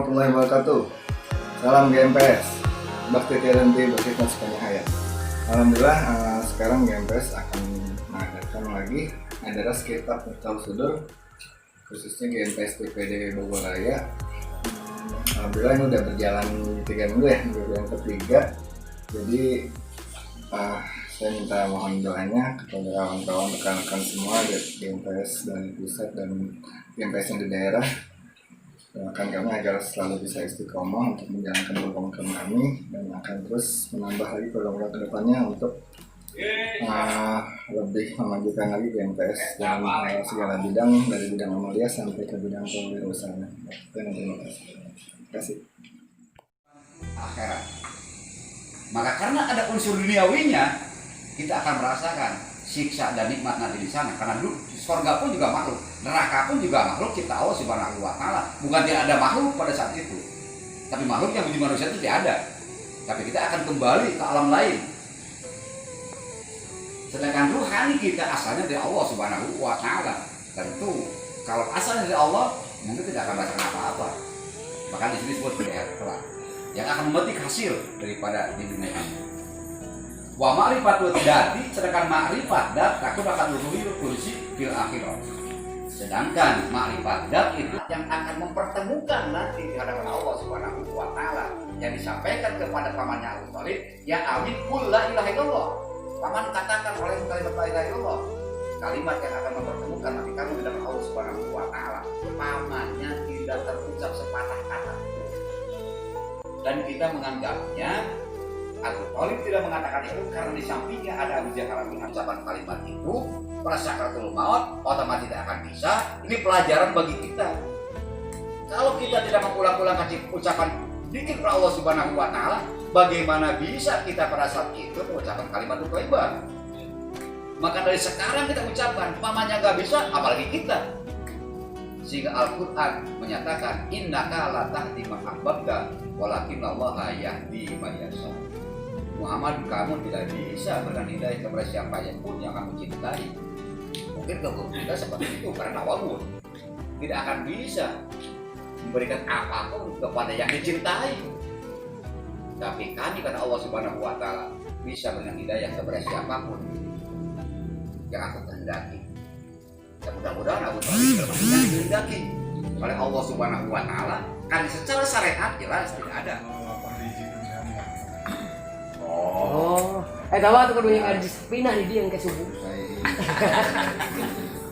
warahmatullahi wabarakatuh. Salam GMPS, Bakti Tiranti Berkhidmat Sepanjang Hayat. Alhamdulillah, sekarang GMPS akan mengadakan lagi adalah kitab Miftahul Sudur, khususnya GMPS PPD Bogor Raya. Alhamdulillah ini udah berjalan 3 minggu ya, minggu yang ketiga. Jadi saya minta mohon doanya kepada kawan-kawan rekan-rekan semua dari GMPS dari pusat dan GMPS yang di daerah. Doakan kami agar selalu bisa istiqomah untuk menjalankan program kami dan akan terus menambah lagi program-program kedepannya untuk lebih memajukan lagi GMPS dalam segala bidang, dari bidang amalia sampai ke bidang kewirausahaan. Terima kasih. Akhirat. Maka karena ada unsur duniawinya, kita akan merasakan siksa dan nikmat nanti di sana. Karena dulu surga pun juga makhluk, neraka pun juga makhluk kita Allah Subhanahu wa Ta'ala. Bukan tidak ada makhluk pada saat itu, tapi makhluk yang menjadi manusia itu tidak ada. Tapi kita akan kembali ke alam lain. Sedangkan ruhani kita asalnya dari Allah Subhanahu wa Ta'ala. Tentu kalau asalnya dari Allah, mungkin tidak akan merasakan apa-apa. Bahkan di sini disebut kelak yang akan memetik hasil daripada di dunia ini. Wa ma'rifatul dati, sedangkan ma'rifat dat takut akan luhur kursi fil akhirah. Sedangkan ma'rifat dat itu yang akan mempertemukan nanti di hadapan Allah Subhanahu wa Ta'ala, yang disampaikan kepada pamannya Abu Thalib, ya amin qul la ilaha illallah. Paman katakan oleh kalimat la ilaha illallah, kalimat yang akan mempertemukan nanti kamu di hadapan Allah Subhanahu wa Ta'ala. Pamannya tidak terucap sepatah kata, dan kita menganggapnya Abu Thalib tidak mengatakan itu karena di sampingnya ada Abu Jahal mengucapkan kalimat itu pada sakaratul maut, otomatis tidak akan bisa. Ini pelajaran bagi kita. Kalau kita tidak mengulang-ulang ucapan dzikir Allah Subhanahu wa Ta'ala, bagaimana bisa kita pada saat itu mengucapkan kalimat thayyibah? Maka dari sekarang kita ucapkan, pamannya nggak bisa, apalagi kita. Sehingga Al-Quran menyatakan innaka la tahdi man ahbabta walakinallaha yahdi man yasha. Muhammad, kamu tidak bisa berikan hidayah kepada siapa yang pun yang kamu cintai. Mungkin kalau kita seperti itu karena wabun tidak akan bisa memberikan apapun kepada yang dicintai. Tapi kami karena Allah Subhanahu wa Ta'ala bisa berikan hidayah kepada siapapun yang aku kehendaki. Dan mudah-mudahan Abu Thalib yang dikehendaki oleh Allah Subhanahu wa Ta'ala, kan secara syariat jelas tidak ada. Oh, tahu tuh kudu yang ada pindah di dia yang ke subuh.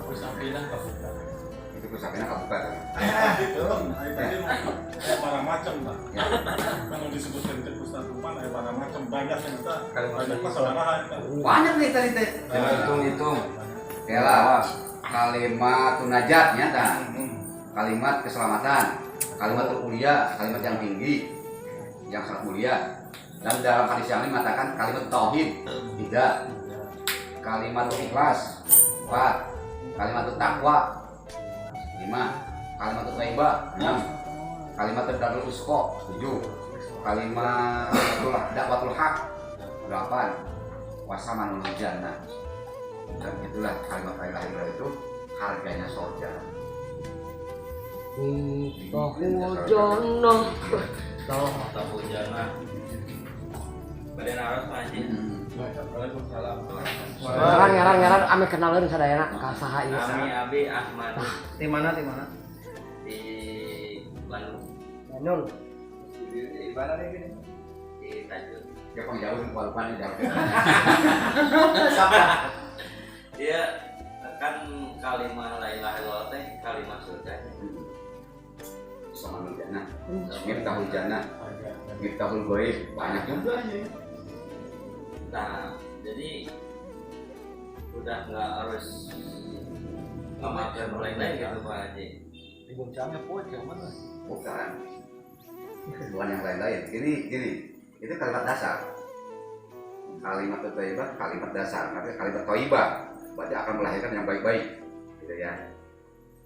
Kusampinah kabuka. Itu kusampinah kabuka. Itu ada para macam lah. Kalau disebutkan itu Ustaz Tupan ada para macam, banyak yang kita banyak kesalahan. Banyak nih tadi teh. Hitung. Yalah, kalimat najat nyata. Kalimat keselamatan, kalimat termulia, kalimat yang tinggi, yang sangat mulia. Dan dalam hadis yang lain mengatakan kalimat tauhid 3, kalimat ikhlas 4, kalimat takwa 5, kalimat thayyibah 6, kalimat darul usqa 7, kalimat dakwatul haq 8, wasamanul jannah. Dan itulah kalimat la ilaha illallah itu harganya surga. Tahu jono. Tahu jannah. Badan arus aja. Waalaikumsalam. Ngarang ame kenaleun sadayana ka saha ieu. Kami Abi Ahmad Di mana? di Bandung. Bandung. Di mana nih? Di Tanjung. Ya jauh walaupun jauh. Dia kan kalimat la ilaha illallah teh kalimat surga. Wasamanul jannah, miftahul jannah, miftahul ghaib, banyak juga ya. Nah, jadi udah nggak harus memakai lain-lain gitu Pak Haji. Dibuncangnya poin yang mana? Bukan yang lain-lain. Gini, itu kalimat dasar. Kalimat thayyibah, kalimat dasar. Artinya kalimat thayyibah berarti akan melahirkan yang baik-baik, gitu ya.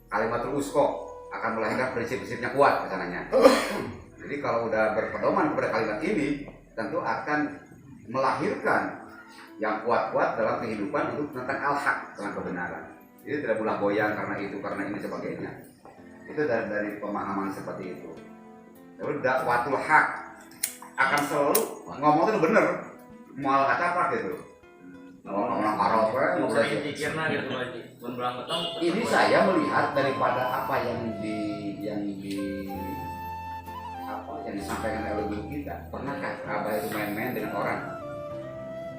Kalimatul usqa akan melahirkan prinsip-prinsipnya kuat kesananya. Jadi kalau udah berpedoman kepada kalimat ini, tentu akan melahirkan yang kuat-kuat dalam kehidupan untuk tentang al-haq, tentang kebenaran. Jadi tidak boleh goyang karena itu, karena ini sebagainya. Itu dari pemahaman seperti itu. Terus dakwatul hak akan selalu ngomong itu bener, mual kata apa gitu. Orang Arab Mau saya pikirna gitu Pak Haji. Mun berangkatan. ini saya melihat daripada apa yang disampaikan oleh guru kita. Pernahkah Abah itu main-main dengan orang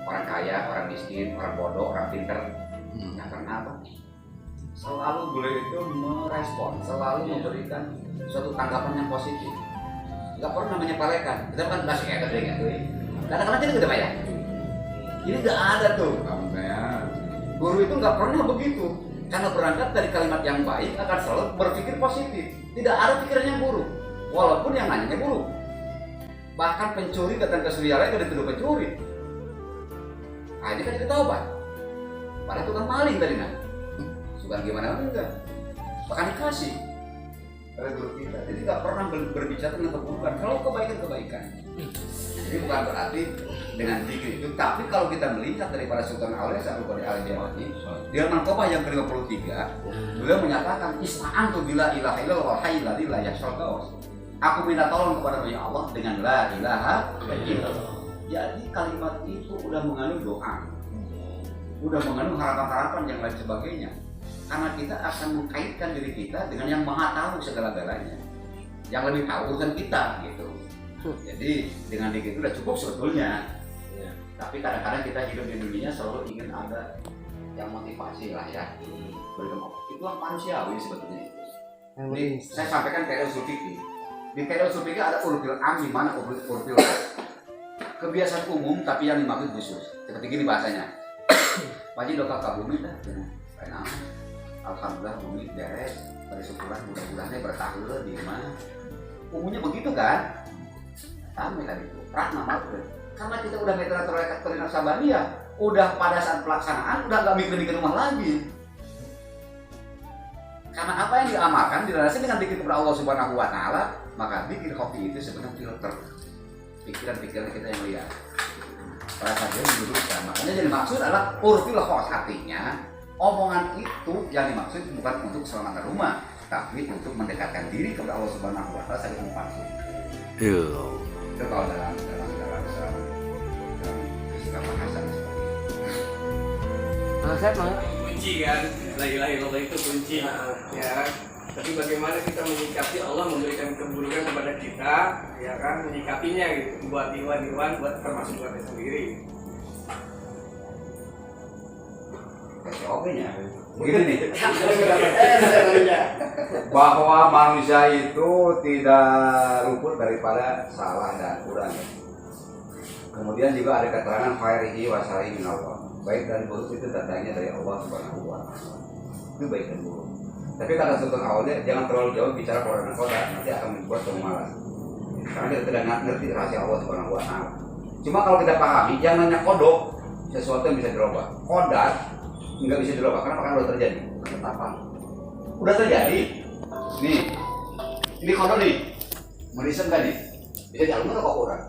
kaya, orang miskin, orang bodoh, orang pinter? Nggak pernah apa. Selalu beliau itu merespon, selalu memberikan suatu tanggapan yang positif. Nggak pernah menyepelekan. Kita kan kasih kayak gede gitu. Kadang-kadang kita gede bayar. Ini nggak ada tuh. Guru itu nggak pernah begitu. Karena berangkat dari kalimat yang baik akan selalu berpikir positif. Tidak ada pikiran yang buruk. Walaupun yang nanya buruk. Bahkan pencuri datang ke Suryalaya itu dituduh pencuri. Nah, ini kan kita taubat. Padahal tukang maling tadi nah. Bukan gimana enggak. Bahkan dikasih oleh guru kita. Jadi nggak pernah berbicara tentang keburukan. Kalau kebaikan. Jadi bukan berarti dengan zikir itu. Tapi kalau kita melihat daripada Sultan Aulia Syarul Qadri Al-Jailani, di Manqabah yang ke-53, beliau menyatakan isma'antu bila ilaha illallah hayyul la yashqa. Aku minta tolong kepada Allah dengan la ilaha illallah. Jadi kalimat itu udah mengandung doa, udah mengandung harapan-harapan yang lain sebagainya. Karena kita akan mengkaitkan diri kita dengan yang maha tahu segala-galanya, yang lebih tahu urusan kita gitu. Jadi dengan dikit itu udah cukup sebetulnya. Tapi kadang-kadang kita hidup di dunia selalu ingin ada yang motivasi lah ya. Itu manusiawi sebetulnya. Jadi saya sampaikan kayak usul fikih. Di kayak usul fikih ada urfil am, di mana urfil kebiasaan umum tapi yang dimaksud khusus. Seperti gini bahasanya. Pagi dokter ke bumi dah. Enak. Alhamdulillah bumi beres. Pada syukuran mudah-mudahannya bertahan di mana. Umumnya begitu kan? Kami tadi itu. Rahma makhluk. Karena kita udah metode sabariyah, udah pada saat pelaksanaan udah nggak mikir-mikir rumah lagi. Karena apa yang diamalkan dilandasi dengan zikir kepada Allah Subhanahu Wa Taala, maka zikir khofi itu sebenarnya filter pikiran-pikiran kita yang lihat. Pada saat dia mendudukkan, makanya jadi maksud adalah urfil khos, artinya omongan itu yang dimaksud bukan untuk keselamatan rumah, tapi untuk mendekatkan diri kepada Allah Subhanahu Wa Taala saling membantu. Itu kalau dalam kesikapan Hasan seperti itu. Saya mah Kunci kan, la ilaha illallah itu kunci. Ya, tapi bagaimana kita menyikapi Allah memberikan keburukan kepada kita, ya kan, menyikapinya gitu, buat iwan buat termasuk buatnya sendiri. Kasih oke-nya. Begini nih. Bahwa manusia itu tidak luput daripada salah dan kurang. Kemudian juga ada keterangan khairihi wa syarrihi minallah. Baik dan buruk itu datangnya dari Allah Subhanahu wa Ta'ala. Itu baik dan buruk. Tapi kata Sultan Aulia, jangan terlalu jauh bicara Quran dan Qadar, nanti akan membuat kamu malas. Karena kita tidak ngerti rahasia Allah Subhanahu wa Ta'ala. Cuma kalau kita pahami, jangan nanya kodok, sesuatu yang bisa dirubah. Qadar nggak bisa dirubah, karena udah terjadi. Ketetapan. Udah terjadi. Nih, ini kodok nih. Merisem kan nih? Bisa dialami atau Quran?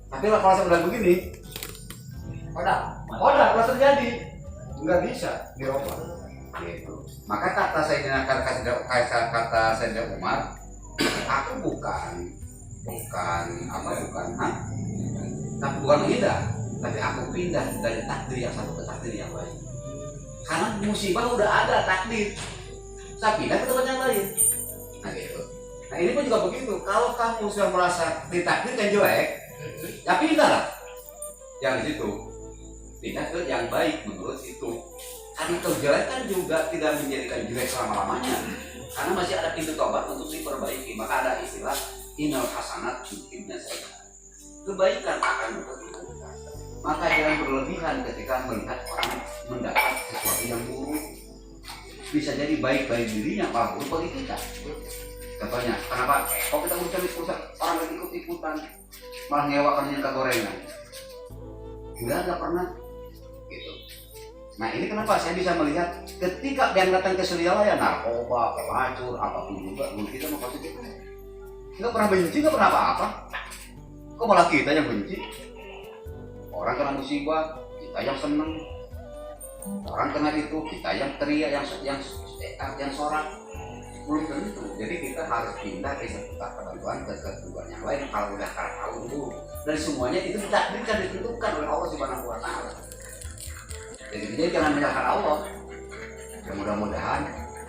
Tapi kalau saya udah begini, Kodar udah terjadi, nggak bisa dirubah. Gitu. Maka kata Sayyidina Umar, aku bukan menghindar, tapi aku pindah dari takdir yang satu ke takdir yang lain. Karena musibah udah ada takdir, saya pindah ke tempat yang lain. Nah gitu. Nah ini pun juga begitu. Kalau kamu sudah merasa ditakdirkan jelek, ya pindah lah. Yang di situ pindah ke yang baik menurut itu. Karena kejelekan juga tidak menjadikan jelek selama-lamanya. Karena masih ada pintu tobat untuk diperbaiki. Maka ada istilah innal hasanat yudhibna sayyi'at. Kebaikan akan memperbaiki. Maka jangan berlebihan ketika melihat orang mendapat sesuatu yang buruk. Bisa jadi baik bagi dirinya, malah buruk bagi kita. Contohnya, kenapa? Kalau kita urusan orang yang ikut-ikutan malah nyewakan minyak gorengan. Nggak pernah gitu. Nah ini kenapa saya bisa melihat ketika yang datang ke Suryalaya, narkoba, pelacur, apapun juga, menurut kita mau positif. Nggak pernah benci, nggak pernah apa-apa. Kok malah kita yang benci? Orang kena musibah, kita yang seneng. Orang kena itu, kita yang teriak, yang sorak. belum tentu. Jadi kita harus pindah dari seputar ketentuan ke ketentuan yang lain kalau udah tahu dulu. Dan semuanya itu ditakdirkan, ditentukan oleh Allah Subhanahu wa Ta'ala. Jadi jangan menyalahkan Allah. Dan mudah-mudahan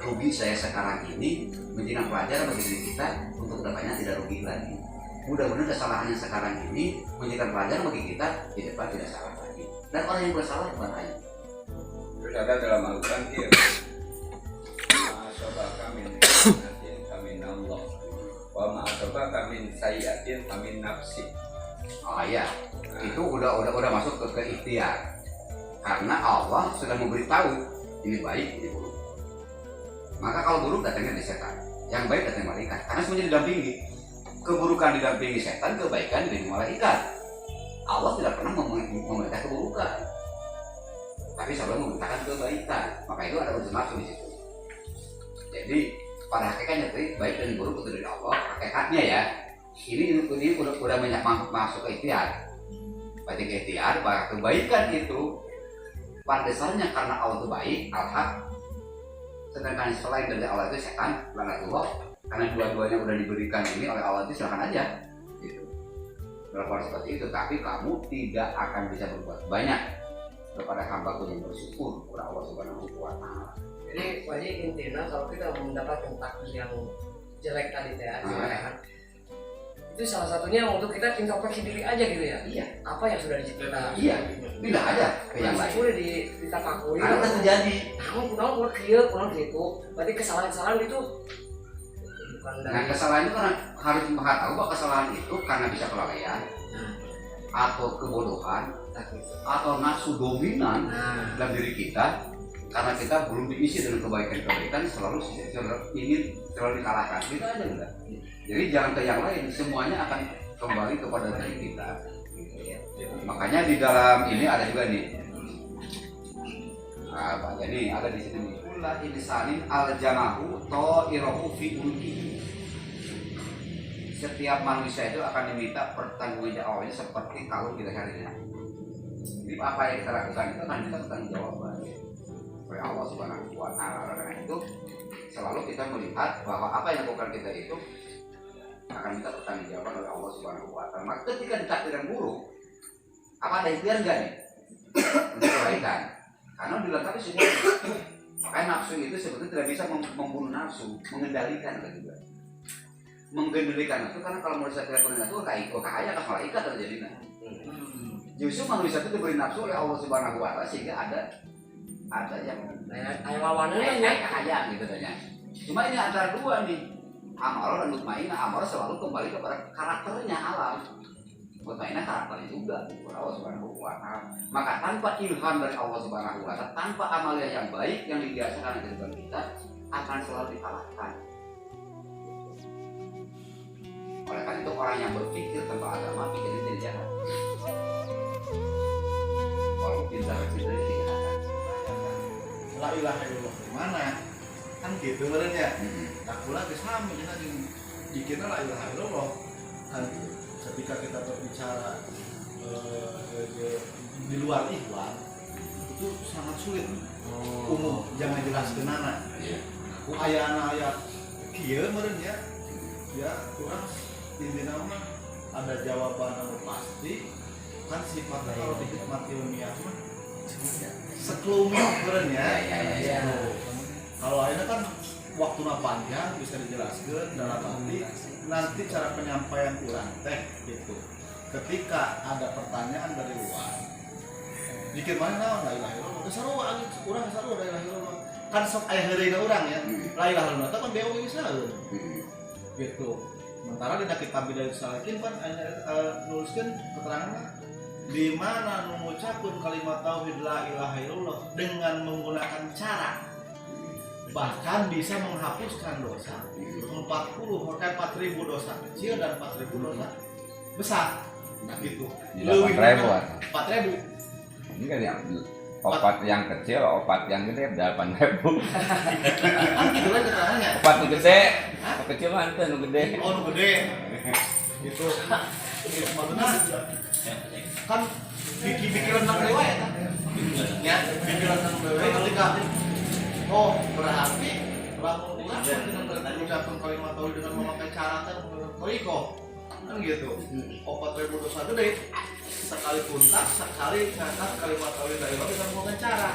rugi saya sekarang ini menjadi pelajaran bagi diri kita untuk kedepannya tidak rugi lagi. Mudah-mudahan kesalahan yang sekarang ini menjadi pelajaran bagi kita di depan tidak salah lagi. Dan orang yang bersalah bukan hanya. Terus ada dalam Al-Quran dia ma'asabaka min hasanatin famin Allah wa ma'asabaka min sayyi'atin famin nafsi. Oh iya, itu udah masuk ke ikhtiar. Karena Allah sudah memberitahu ini baik, ini buruk. Maka kalau buruk datangnya dari setan, yang baik datangnya malaikat. Karena semuanya didampingi. Keburukan didampingi setan, kebaikan didampingi malaikat. Allah tidak pernah memerintah keburukan, tapi selalu memerintahkan kebaikan. Maka itu ada unsur nafsu di situ. Jadi pada hakikatnya baik dan buruk itu dari Allah. Hakikatnya ya, ini udah banyak masuk ke ikhtiar. Berarti ke ikhtiar bahwa kebaikan itu pada dasarnya karena Allah itu baik, al-haq. Sedangkan selain dari Allah itu setan, laknatullah. Karena dua-duanya udah diberikan ini oleh Allah itu silakan aja. Gitu. Berlaku seperti itu, tapi kamu tidak akan bisa berbuat banyak kepada hamba-Ku yang bersyukur kepada Allah Subhanahu wa Ta'ala. Jadi wajib intinya kalau kita mendapatkan takdir yang jelek tadi ya, itu salah satunya untuk kita introspeksi diri aja gitu ya. Iya. Apa yang sudah diciptakan? Iya. Tidak ada ke yang lain. Sudah ditafakuri. Karena terjadi. Kurang gitu. Berarti kesalahan-kesalahan itu bukan dari. Nah, kesalahan itu karena harus tahu bahwa kesalahan itu karena bisa kelalaian atau kebodohan atau nafsu dominan dalam diri kita, karena kita belum diisi dengan kebaikan-kebaikan, selalu ingin selalu dikalahkan. Itu aja enggak. Jadi jangan ke yang lain, semuanya akan kembali kepada diri kita. Makanya di dalam ini ada juga nih. Apa ya nih, ada di sini nih. Kullu insanin al-jamahu ta'irahu fi ulki. Setiap manusia itu akan diminta pertanggungjawabannya seperti kalau kita hari ini. Jadi apa yang kita lakukan itu akan kita pertanggungjawaban oleh Allah Subhanahu wa Ta'ala. Karena itu selalu kita melihat bahwa apa yang dilakukan kita itu akan minta pertanggungjawaban oleh Allah Subhanahu wa Ta'ala. Maka ketika ditakdirkan buruk, apa ada ikhtiar enggak nih untuk kebaikan? Karena dilengkapi semua. Makanya nafsu itu sebetulnya tidak bisa membunuh nafsu, mengendalikan kan juga. Mengendalikan nafsu, karena kalau manusia tidak punya nafsu, kayak kaya kan malaikat terjadi. Justru manusia itu diberi nafsu oleh Allah Subhanahu wa Ta'ala sehingga ada yang kayak lawannya kayak gitu kan ya. Cuma ini antara dua nih. Amarah dan mutmainah. Amarah selalu kembali kepada karakternya alam. Mutmainah karakternya juga Allah Subhanahu wa Ta'ala. Maka tanpa ilham dari Allah Subhanahu wa Ta'ala, tanpa amalan yang baik yang dibiasakan di kehidupan kita, akan selalu dikalahkan. Oleh karena itu orang yang berpikir tanpa agama pikirnya jadi jahat. Kalau pintar pikirnya jadi jahat. La ilaha illallah mana? Kan gitu benernya. Tak pula kesami kita dikira la ilaha illallah. Kan ketika kita berbicara di luar ikhwan itu sangat sulit. Umum jangan jelaskeun nana. Ku aya ayat kieu meureun ya kurang intina mah ada jawaban anu pasti kan sifatnya kalau di hikmat ilmiah mah sekelumit meureun ya. Kalau akhirnya kan waktunya panjang bisa dijelaskan dalam arti nanti cara penyampaian kurang teh gitu. Ketika ada pertanyaan dari luar, dikir mana la ilaha illallah, sarua urang sarua la ilaha illallah. Kan sok aya heureuna urang ya. La ilaha illallah kan beo bisa gitu. Sementara di kitab Bidayah Salikin kan nuliskeun keterangan di mana mengucapkan kalimat tauhid la ilaha illallah dengan menggunakan cara bahkan bisa menghapuskan dosa 40 4.000 dosa kecil dan 4.000 dosa besar. Nah gitu. Lebih 4.000. Ini kan yang opat yang kecil, opat yang gede 8.000. Kan gitu lah keterangannya. Opat nu gede, kecil mah teh nu gede. Oh nu gede. Gitu. Maksudnya kan bikin tentang riwayat kan? Ya, bikin tentang riwayat ketika oh berarti lamun urang tidak iko kan gitu. 4.000 dosa gede sekali puntak, sekali ngangkat kalimat tauhid la ilaha illallah dengan cara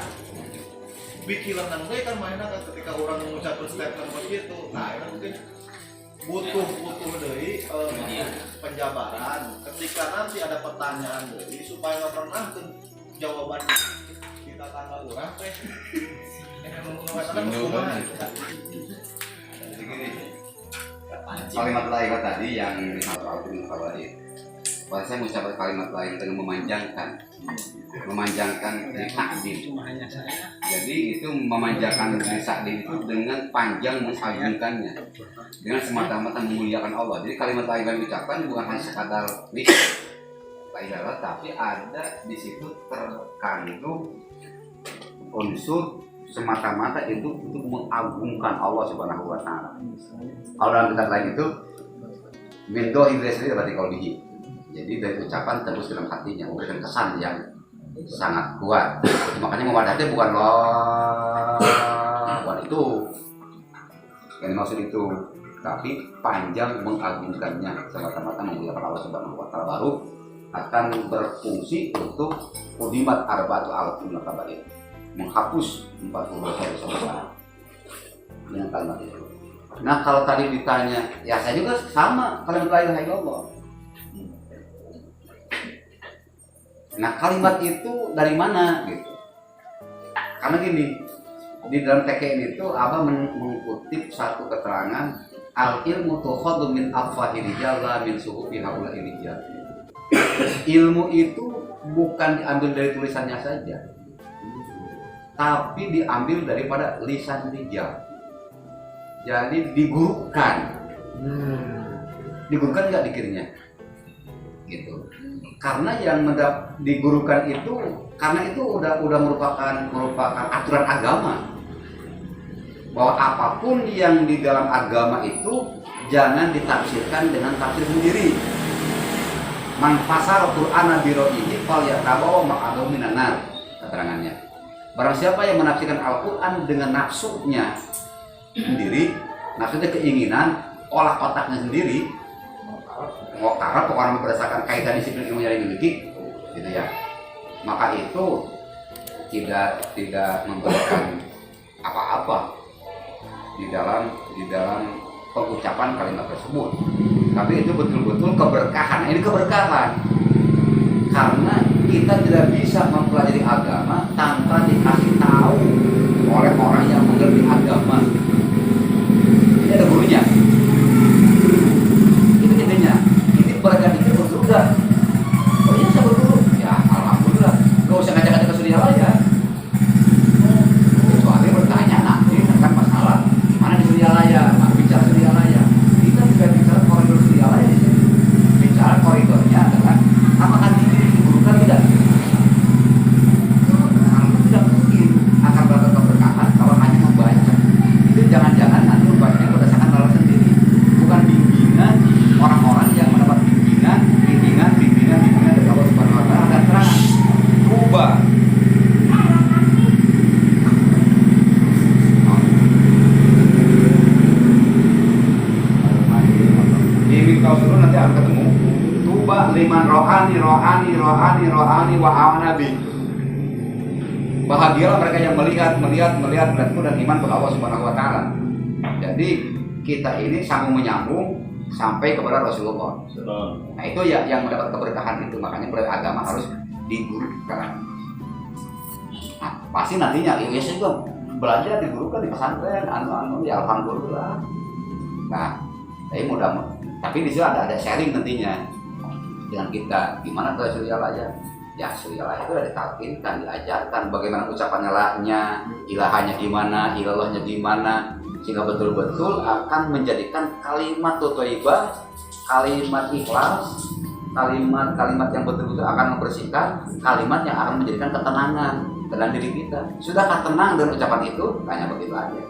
bikiran nanti kan mainnya kan ketika orang mengucapkan statement begitu. Nah itu mungkin butuh dari penjabaran ketika nanti ada pertanyaan dari supaya nggak pernah tuh jawaban kita tanggal orang teh mengatakan hukuman. Jadi gini, kalimat lain tadi yang disampaikan Ibnu Kabair. Kalau saya mengucapkan kalimat lain dengan memanjangkan di takdim. Jadi itu memanjangkan di takdim itu dengan panjang mengagungkannya, dengan semata-mata memuliakan Allah. Jadi kalimat lain yang diucapkan bukan hanya sekadar lidah, tapi ada di situ terkandung unsur semata-mata itu untuk mengagungkan Allah Subhanahu wa taala. Kalau dalam kitab lain itu min dohir sendiri berarti kalau dihi. Jadi dari ucapan tembus dalam hatinya, memberikan kesan yang sangat kuat. Makanya mewadahnya bukan itu yang dimaksud itu, tapi panjang mengagungkannya, semata-mata memuliakan Allah Subhanahu wa taala, baru akan berfungsi untuk udimat arba'atu al-qur'an kabair, menghapus 40 dosa dengan kalimat itu. Nah kalau tadi ditanya, ya saya juga sama kalimat la ilaha illallah. Nah kalimat itu dari mana gitu? Karena gini, di dalam TKN itu Abah mengutip satu keterangan al ilmu tukhadhu min afwahil rijal la min suhufi haula rijal. Ilmu itu bukan diambil dari tulisannya saja, tapi diambil daripada lisan rijal. Jadi digurukan. Digurukan nggak dikirnya? Gitu. Karena yang digurukan itu, karena itu udah merupakan aturan agama, bahwa apapun yang di dalam agama itu jangan ditafsirkan dengan tafsir sendiri. Man fasara Qur'ana bi ra'yihi falyatabawa maq'adahu minan nar, keterangannya. Barang siapa yang menafsirkan Al-Qur'an dengan nafsunya sendiri, nafsunya keinginan, olah otaknya sendiri, karena pokoknya berdasarkan kaitan disiplin ilmu yang dimiliki, gitu ya, maka itu tidak memberikan apa-apa di dalam pengucapan kalimat tersebut. Tapi itu betul-betul keberkahan. Ini keberkahan karena kita tidak bisa mempelajari agama tanpa dikasih tahu oleh orang yang mengerti agama. Ini ada gurunya. Itu intinya. Berkat itu betul gak? Oh iya saya berguru. Ya alhamdulillah. Gak usah ngajak-ngajak ke Surya Laya. Kecuali bertanya nanti tentang masalah mana di Surya Laya, bicara Surya Laya. Kita tidak bicara koridor Surya Laya di sini. Bicara koridornya adalah apakah diri digurukan tidak? Tidak mungkin akan dapat keberkahan kalau hanya membaca. Itu jangan-jangan nanti membacanya berdasarkan nalar sendiri, bukan bimbingan orang-orang yang mendapat bimbingan dari Allah Subhanahu wa taala dan terang. Rubah. Di Mikau Surun nanti akan ketemu. Tuba liman rohani wa awanabi. Bahagialah mereka yang melihat dan iman kepada Allah Subhanahu wa taala. Jadi kita ini sambung menyambung sampai kepada Rasulullah. Nah itu ya yang mendapat keberkahan itu, makanya beragama harus digurukan. Nah pasti nantinya ya saya juga belajar digurukan di pesantren, ya alhamdulillah. Nah tapi tapi di situ ada sharing nantinya dengan kita gimana tuh Surya Laya. Ya Surya Laya itu udah ditalkinkan, diajarkan bagaimana ucapannya lahnya, ilahanya gimana, ilallahnya gimana, sehingga betul-betul akan menjadikan kalimat thayyibah, kalimat ikhlas, kalimat yang betul-betul akan membersihkan, kalimat yang akan menjadikan ketenangan dalam diri kita. Sudahkah tenang dengan ucapan itu? Tanya begitu aja.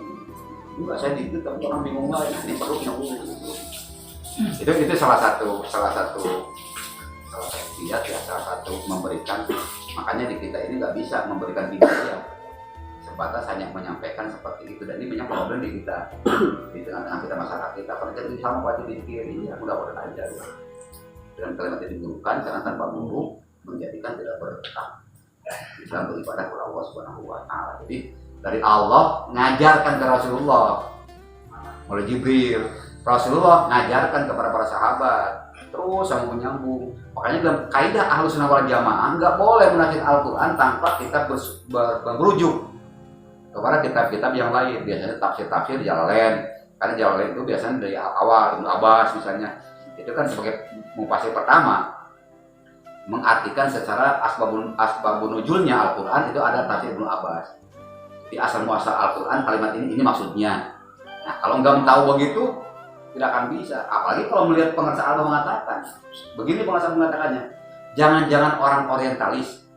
Juga saya gitu, tapi orang bingung banget. Ini perlu itu salah satu memberikan. Makanya di kita ini nggak bisa memberikan hidayah sebatas hanya menyampaikan seperti itu, dan ini banyak problem di kita, di tengah-tengah kita masyarakat kita. Kalau jadi sama wajib dikir ini ya mudah-mudahan aja dengan kalimat yang digunakan karena tanpa guru menjadikan tidak berkah. Islam beribadah kepada Allah Subhanahu wa taala. Jadi dari Allah ngajarkan ke Rasulullah oleh Jibril, Rasulullah ngajarkan kepada para sahabat, terus sama menyambung. Makanya dalam kaidah Ahlussunnah wal Jamaah nggak boleh menafsir Al-Quran tanpa kita merujuk kepada kitab-kitab yang lain. Biasanya tafsir-tafsir Jalalain, karena Jalalain itu biasanya dari awal Ibnu Abbas misalnya, itu kan sebagai mufasir pertama mengartikan secara asbabun nuzulnya Al-Quran itu ada tafsir Ibnu Abbas. Di asal muasal Al-Quran kalimat ini maksudnya. Nah kalau nggak tahu begitu tidak akan bisa. Apalagi kalau melihat pengarang Allah mengatakan begini, pengarang mengatakannya, jangan-jangan orang orientalis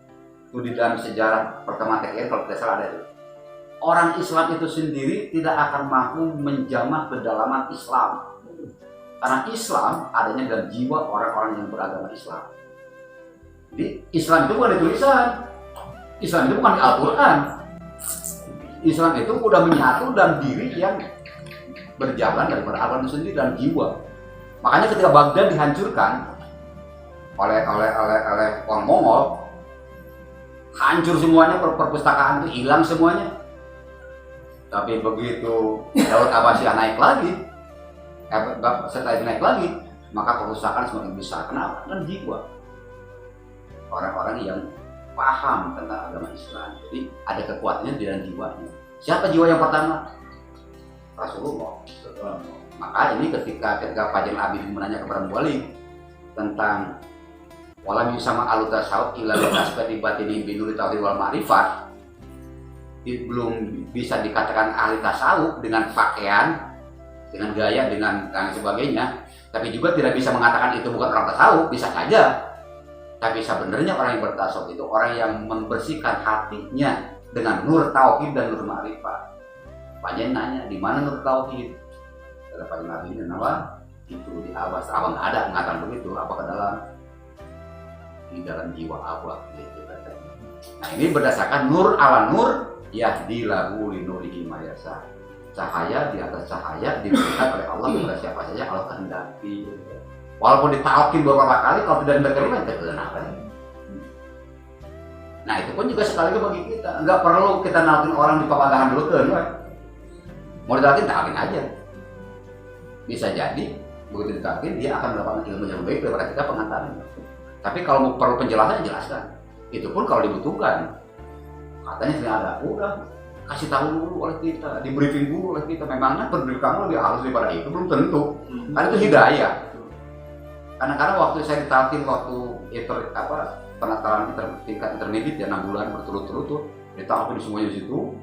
itu di dalam sejarah perkembangan TKI kalau tidak salah ada itu. Orang Islam itu sendiri tidak akan mampu menjamah kedalaman Islam. Karena Islam adanya dalam jiwa orang-orang yang beragama Islam. Jadi Islam itu bukan di tulisan, Islam itu bukan di Al-Quran. Islam itu udah menyatu dalam diri yang berjalan daripada Allah itu sendiri dan jiwa. Makanya ketika Baghdad dihancurkan oleh orang Mongol, hancur semuanya, perpustakaan itu hilang semuanya. Tapi begitu Daud Abbasiyah naik lagi, setelah itu naik lagi, maka perpustakaan semakin besar. Kenapa? Dan jiwa orang-orang yang paham tentang agama Islam. Jadi ada kekuatannya di dalam jiwanya. Siapa jiwa yang pertama? Rasulullah. Maka ini ketika Fajrul Abidin menanya kepada Mu'allim tentang walam yusama alutasawuf ila tasbati batini binuri tauhid wal ma'rifat, belum bisa dikatakan ahli tasawuf dengan pakaian, dengan gaya, dengan sebagainya, tapi juga tidak bisa mengatakan itu bukan orang tasawuf. Bisa saja, tapi sebenarnya orang yang bertasawuf itu orang yang membersihkan hatinya dengan nur tauhid dan nur ma'rifat. Panjang nanya, di mana nur tauhid? Kata Pak Nabi ini apa? Itu di Abbas. Abang nggak ada mengatakan begitu. Apa di dalam jiwa abah gitu katanya. Nah ini berdasarkan nur ala nur, yahdi lahu li nurihi ma yasha. Cahaya di atas cahaya diberikan oleh Allah kepada siapa saja Allah kehendaki. Walaupun ditalkin beberapa kali, kalau tidak diterima itu kenapa? Nah itu pun juga sekaligus bagi kita. Nggak perlu kita nalkin orang di papagangan dulu kan? Mau ditalkin, talkin aja. Bisa jadi begitu ditalkin dia akan mendapatkan ilmu yang baik daripada kita pengantarnya. Tapi kalau perlu penjelasan, jelaskan. Itu pun kalau dibutuhkan. Katanya tidak ada, udah kasih tahu dulu oleh kita, di briefing dulu oleh kita. Memangnya pendiri kamu lebih halus daripada itu? Belum tentu. Karena itu hidayah. Kadang-kadang waktu saya ditalkin waktu penataran tingkat intermediate ya 6 bulan berturut-turut tuh ditalkin semuanya di situ.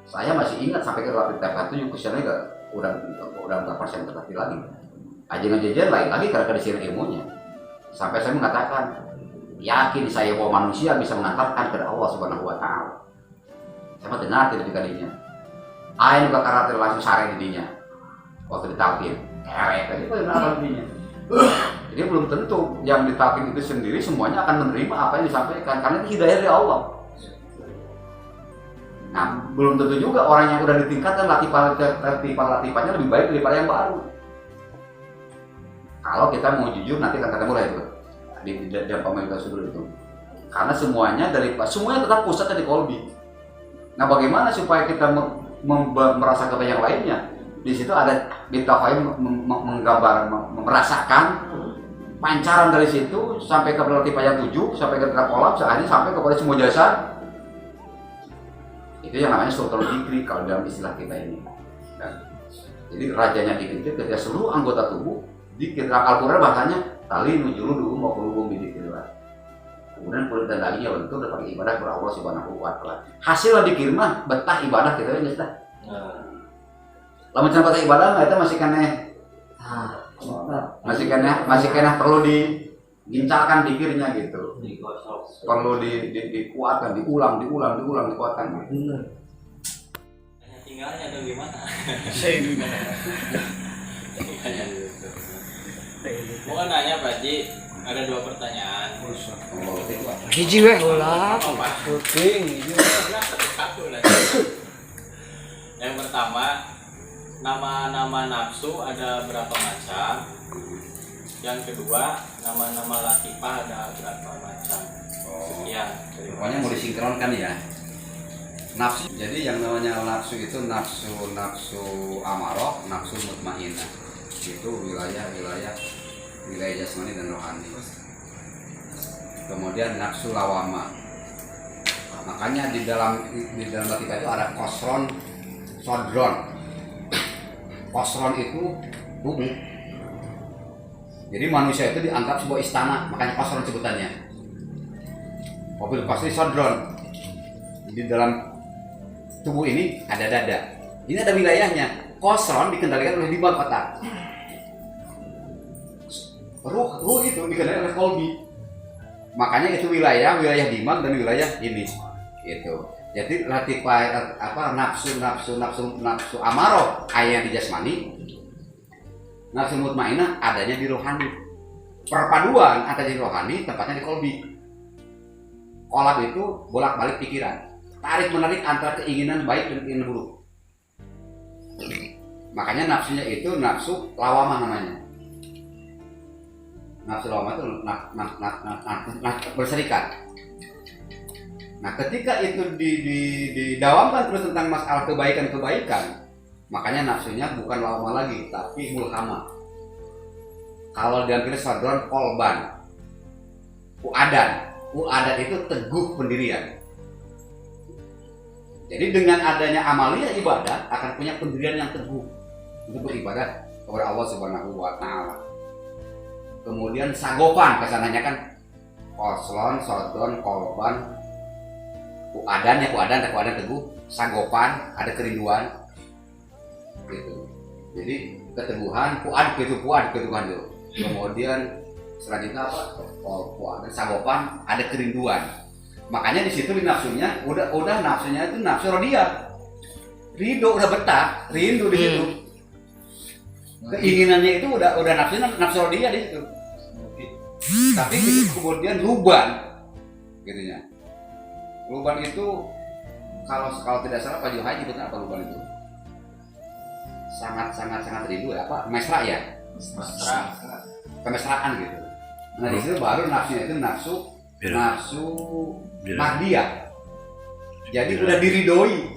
Saya masih ingat sampai ke relatif tingkat 7 kusiannya udah berapa persen terlatih lagi. Ajaran-ajaran lain lagi karena kedisiran ilmunya. Sampai saya mengatakan, yakin saya bahwa manusia bisa mengantarkan kepada Allah Subhanahu wa taala. Saya dengar tidak kalinya. Ain buka karakter langsung sare didinya. Waktu ditalkin, tadi benar didinya. Jadi belum tentu yang ditalkin itu sendiri semuanya akan menerima apa yang disampaikan karena itu hidayah dari Allah. Nah, belum tentu juga orang yang udah ditingkatkan latifannya lebih baik daripada yang baru. Kalau kita mau jujur nanti akan ketemu lah itu di pemerintah sudut itu. Karena semuanya tetap pusatnya di kolbi. Nah, bagaimana supaya kita merasa kepada yang lainnya? Di situ ada bitafai menggambar, merasakan pancaran dari situ sampai ke latifah yang 7, sampai ke kolam, akhirnya sampai kepada semua jasad. Itu yang namanya sultanul dzikri kalau dalam istilah kita ini. Jadi rajanya dzikir itu ketika seluruh anggota tubuh dzikir. Al-Quran bahasanya tali nujulu dulu mau berhubung dzikrillah. Kemudian kulit dan dagingnya untuk dapat ibadah kepada Allah Subhanahu wa taala. Hasil dzikir mah betah ibadah kita ini sudah. Lamun can betah ibadah mah eta masih keneh. Masih keneh perlu digincalkan dzikirnya gitu. Perlu dikuatkan, diulang dikuatkan. Tinggalnya dong gimana? Saya juga. Mau nanya Pak Ji, Ada 2 pertanyaan. Hiji weh ulah. Satu lah. Yang pertama, nama-nama nafsu ada berapa macam? Yang kedua, nama-nama latifah ada berapa macam? Sekian. Pokoknya mau disinkronkan ya. Nafsu. Jadi yang namanya nafsu itu nafsu amarah, nafsu mutmainnah. Itu wilayah jasmani dan rohani. Kemudian nafsu lawama. Makanya di dalam latifah itu ada kosron, sodron. Kosron itu tubuh. Jadi manusia itu dianggap sebuah istana, makanya kosron sebutannya. Mobil kosri sodron. Di dalam tubuh ini ada dada. Ini ada wilayahnya. Kosron dikendalikan oleh 5 otak. Ruh itu dikendalikan oleh kolbi. Makanya itu wilayah dimag dan wilayah ini. Itu. Jadi latifah nafsu amarah ayat di jasmani. Nafsu mutmainnah adanya di rohani. Perpaduan antara di rohani tempatnya di kolbi. Kolab itu bolak-balik pikiran. Tarik menarik antara keinginan baik dan keinginan buruk. Makanya nafsunya itu nafsu lawamah namanya. Nafsu lawamah itu berserikat. Nah, ketika itu didawamkan terus tentang masalah kebaikan, makanya nafsunya bukan lawamah lagi, tapi mulhamah. Kalau diambil sadron kolban, uadan itu teguh pendirian. Jadi dengan adanya amaliyah ibadah akan punya pendirian yang teguh untuk beribadah kepada Allah Subhanahu wa Ta'ala. Kemudian sagopan, kesananya kan koslon, sodron, kolban, kuadan teguh, sagopan, ada kerinduan, gitu. Jadi keteguhan, keteguhan itu. Kemudian selanjutnya apa? Kuadan, sagopan, ada kerinduan. Makanya di situ di nafsunya udah nafsunya itu nafsu rodiyah. Ridho udah betah, rindu di situ. Keinginannya itu udah nafsu rodiyah di situ. Tapi kemudian luban gitu ya. Luban itu kalau tidak salah Pak Juhai nyebutnya apa luban itu? Sangat rindu ya, apa? Mesra ya? Kemesraan gitu. Nah di situ baru nafsunya itu nafsu mahdiyah. Jadi udah diridoi.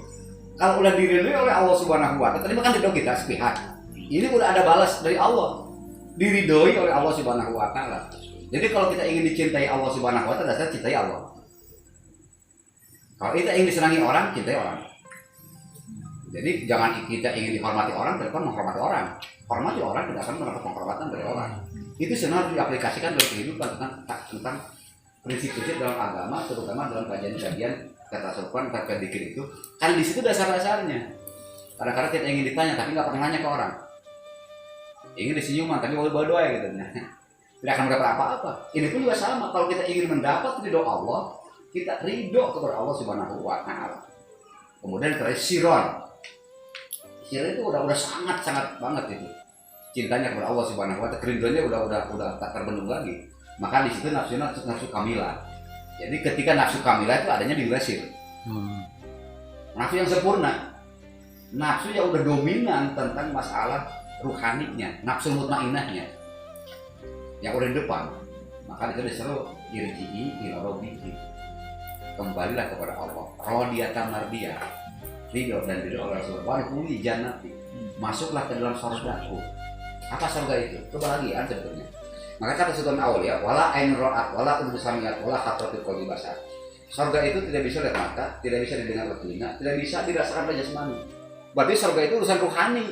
Kalau udah diridoi oleh Allah Subhanahu wa Ta'ala, tadi kan ridho kita sepihak. Ini udah ada balas dari Allah. Diridoi oleh Allah Subhanahu wa Ta'ala. Jadi kalau kita ingin dicintai Allah Subhanahu wa Ta'ala, dasarnya cintai Allah. Kalau kita ingin disenangi orang, cintai orang. Jadi jangan kita ingin dihormati orang, tapi menghormati orang. Hormati orang tidak akan mendapat penghormatan dari orang. Itu sebenarnya diaplikasikan dalam kehidupan tentang prinsip-prinsip dalam agama, terutama dalam kajian-kajian ketasawufan, terkait dzikir itu. Kan di situ dasar-dasarnya. Kadang-kadang kita ingin ditanya, tapi nggak pernah nanya ke orang. Ingin disinyuman, tapi bodoh ya gitu. Tidak akan mendapat apa-apa. Ini pun juga sama. Kalau kita ingin mendapat ridho Allah, kita ridho kepada Allah Subhanahu wa Ta'ala. Kemudian terus siron. Siron itu udah sangat banget itu. Cintanya kepada Allah Subhanahu wa Ta'ala, kerinduannya udah tak terbendung lagi. Maka di situ nafsu kamilah. Jadi ketika nafsu kamilah itu adanya di wilayah nafsu yang sempurna. Nafsu yang udah dominan tentang masalah ruhaninya, nafsu mutmainnahnya. Yang udah di depan. Maka itu disuruh irji'i ila rabbiki. Kembalilah kepada Allah. Radiyatan mardiyah. Ridho dan ridho oleh Rasulullah. Wadkhuli jannati. Masuklah ke dalam surgaku. Apa surga itu? Kebahagiaan sebetulnya. Maka kata Sultan Aulia, wala ain ra'at, wala udhu samiat, wala khatratil qalbi basar. Surga itu tidak bisa oleh mata, tidak bisa didengar oleh telinga, tidak bisa dirasakan oleh jasmani. Berarti surga itu urusan rohani.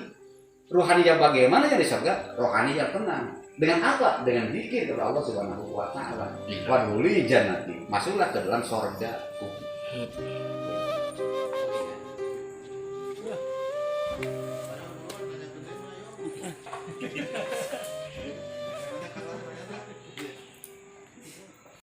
Rohani yang bagaimana yang di surga? Rohani yang tenang. Dengan apa? Dengan zikir kepada Allah Subhanahu wa Ta'ala. Wadkhuli jannati. Masuklah ke dalam surga.